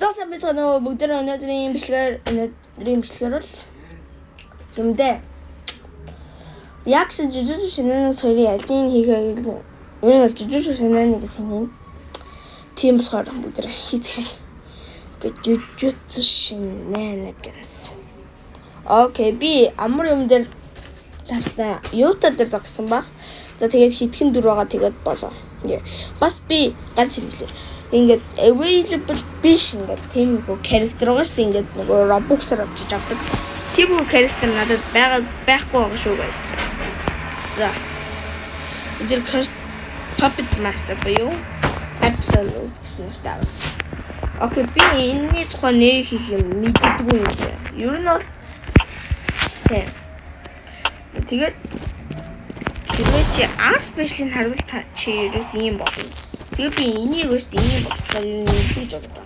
Зоосаа мэдээ бүгд өнөөдрийн бичлэгээр бол гэмдэ. Яг жижиг шинэ сөрийн алин хийхээ энэ жижиг шинэ нэг шинэ тийм болохоор бүгд хийцгээе. Окей, жижиг шинэ нэг гэсэн. Окей, би амар юм дээр таасна. Юутай дээр зогсон баг. За тэгээд хитгэн дүр байгаа тэгээд болоо. Бас би ганц хэлээ. Ингээд available биш ингээд тийм нэг character байгаа шүү дээ. Ингээд нэг Roblox-аар авчиж авдаг. Тийм нэг character надад байхгүй байгаа шүү guys. За. Эдгээр Puppet Master буюу Absolute гэсэн став. Окей, би энэний тухай нэг хийх юм мэддэггүй юм чи. Ер нь бол тэгээд хэрвээ чи art special-ыг харуул та чи ерөөс юм болно. Тэгээд би энийг өөртөө ийм болохоор юм хийж байгаа.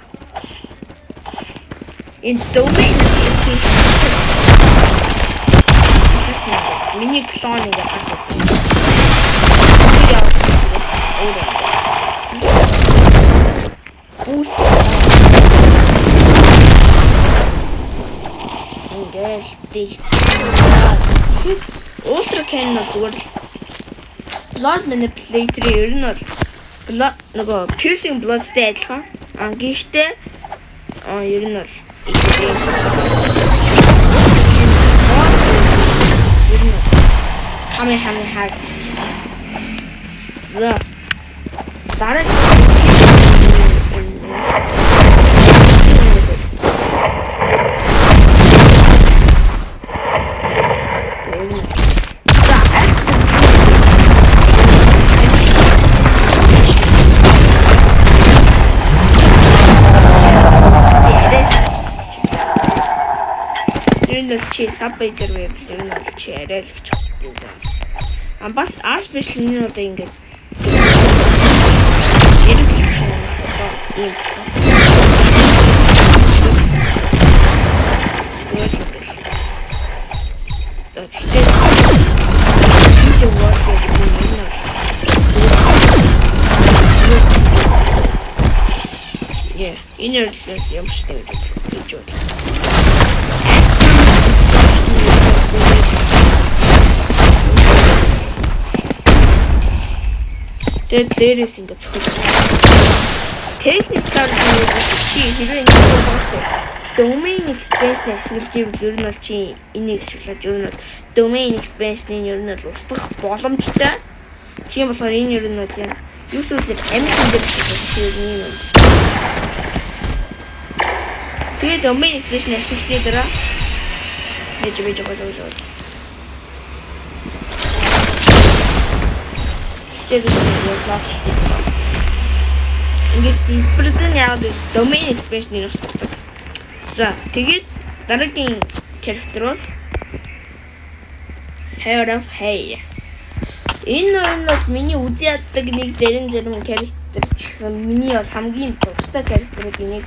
Энэ domain миний клон нэг гарч ирсэн. Ultra Cannon зүгээр blood manipulator ер нь бол blood нөгөө piercing bloodтэй адилхан. Гэхдээ ер нь бол Kamehameha. За. Дараа чи саббайдер вэ ер нь бол чи арай л гэж байна. Бас art special нь одоо ингээд энэ л юм шиг гэж байна. Тэгээд дээрээс ингэ цохол. Техникээр чи хэрвээ ингэ бохгүй. Domain expansion ашиглаж ивэл ер нь бол чи энийг ашиглаад ер нь бол domain expansion-ийн ер нь бол устгах боломжтой. Тийм болохоор энэ ер нь бол юу зүйлээр Amazon дээр хийх юм. Тэгээд domain expansion ашиглаж дараа Бэж. Ингээд сэлбэрдэн яг domain expansion-ийг авчихдаг. За, тэгээд дараагийн character бол Head of Hay. Энэ нь миний үзий яддаг нэг зарим character гэсэн миний бол хамгийн дуртай character-ыг нэг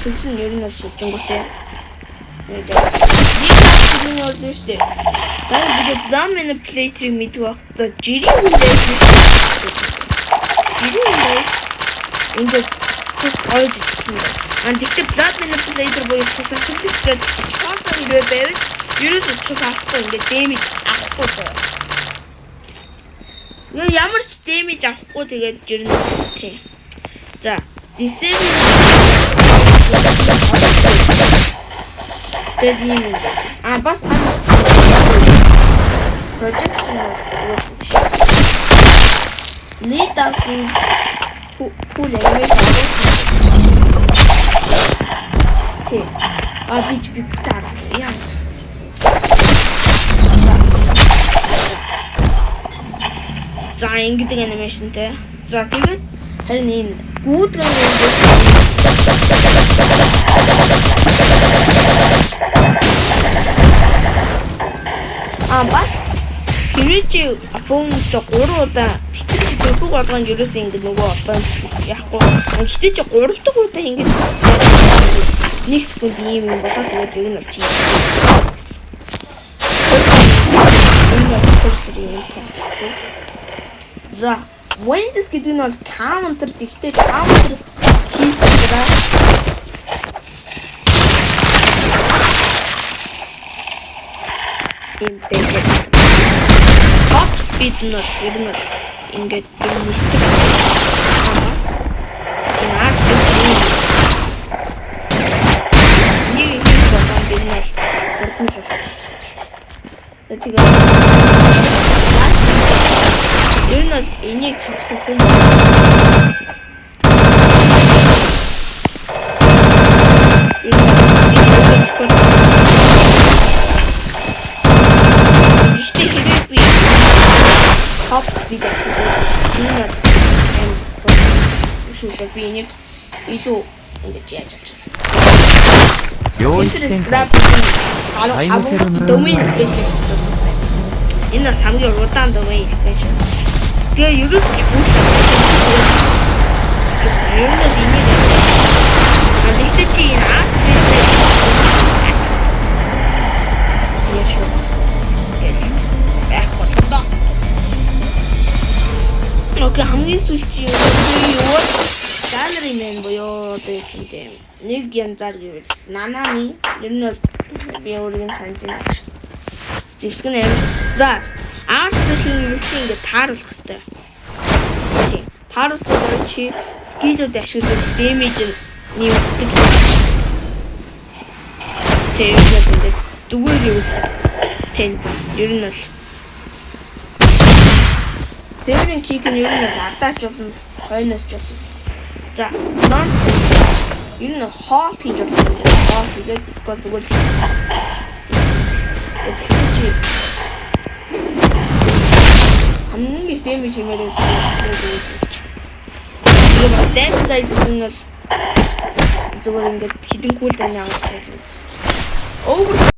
Шүлэн ер нь шилжэнгүүтэй. Энэ бол нэштэй. Дараа бид blood manipulator-ыг мэддэг багтаа жирийн ингээд ойж итгэв. Тэгтээ blood manipulator буюу тусламжтай чаасан ирээ байвал ерөөсөө тус авахгүй ингээд damage авахгүй байна. Ямар ч damage авахгүй тэгээд ер нь тий. За, disable тэгээд бас тань protection lead out pull away. Okay. Би путаар яа. За ингэдэг анимашнтэй. За тэгээд харин энэ гүйд бас хэрвээ оппонент 3 удаа битэр чи дөрөв болгонд ерөөсөө ингэ нөгөө оппонент яахгүй. Гэхдээ чи 3 дахь удаа ингэ 1 секунд ийм юм болоод тэгээд ер нь бол тийм. За, Windows гэдэг нь бол counter гэхдээ counter хийсдэгрээ юм бэлээ. Top speed нь бол ер нь ингээд юм нисдэг. Тэгээд ер нь энийг цогсон хүн топ видео шүүгээ би энийг илүү ингэж яаж авч байна. Domain extension. Энэ хамгийн удаан domain extension. Тэгээ ерөөс энийг чи окей, хамгийн сүүлчийн юу salary man боёо одоо юм тийм нэг янзаар гэвэл нанами ер нь би өөрийг нь санаж байна. Зэвсгэн аим. За, art special гэвэл чи ингээд тааруулах хэрэгтэй. Тийм. Тааруулах чи skill-үүд ашиглаж damage нэмэгддэг. Тэгээд зүгээр гэвэл тэн ер нь бол Saving kick нь ер нь ардаач болно, хойноос ч болно. За, non ер нь halt хийж болно. Halt хийгээд скор зүгээр. хамгийн их damage хиймээр байна. Тэгээд damage гэдэг нь зүгээр ингээд хідэн cooldown авах юм. Over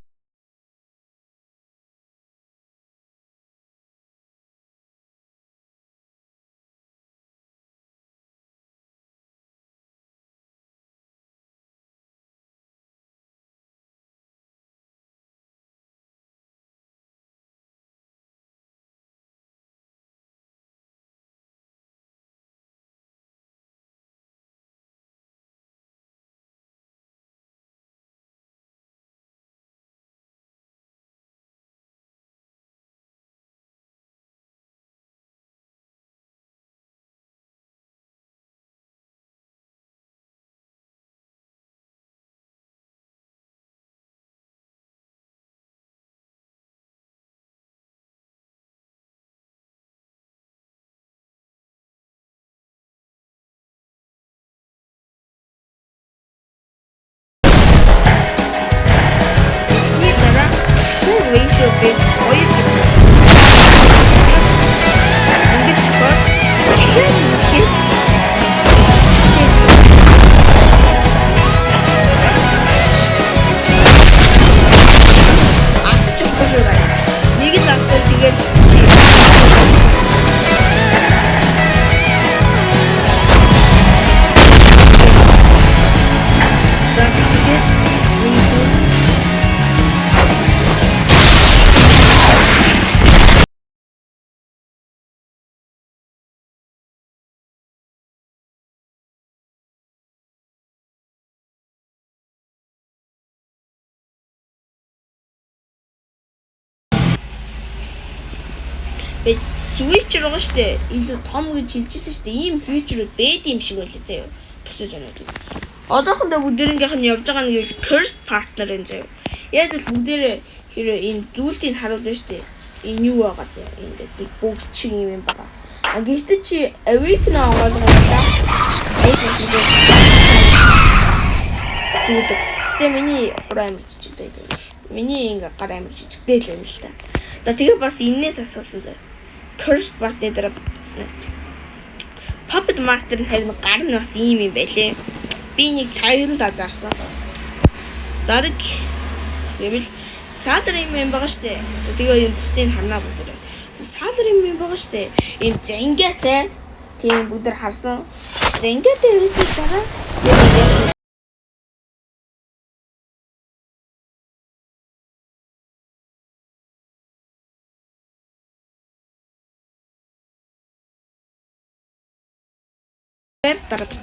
switch руу штэ илүү том гэж хэлчихсэн штэ ийм feature-ууд бэд юм шиг байлаа заяа. Босож байна уу. Одоохондоо бүгдээрийнх нь явж байгаа нь гэвэл cursed partner энэ заяа. Яг л бүгдээрээ хэрэг энэ зүйлтийг харуулна штэ. Энэ юу байгаа заяа. Ингээд нэг бүгд чиг юм байгаа. Гэхдээ чи awaken аваад байгаа. Тэгтээ миний хураа амир жижигтэй байл. Миний ингээ гар амир жижигтэй л байл та. За тэгээ бас энэс асуусан заяа. Cursed partner дээр Puppet Master нь харин гар нь бас ийм юм байлээ. Би нэг саяхан дазаарсан. Дараг гэвэл salary юм байгаа штэ. За тэгээ энэ бусдыг харнаа бүгд. Salary юм байгаа штэ. Энэ зангиатай тийм бүгд харсан. Зангиатай юусэн дараа дараа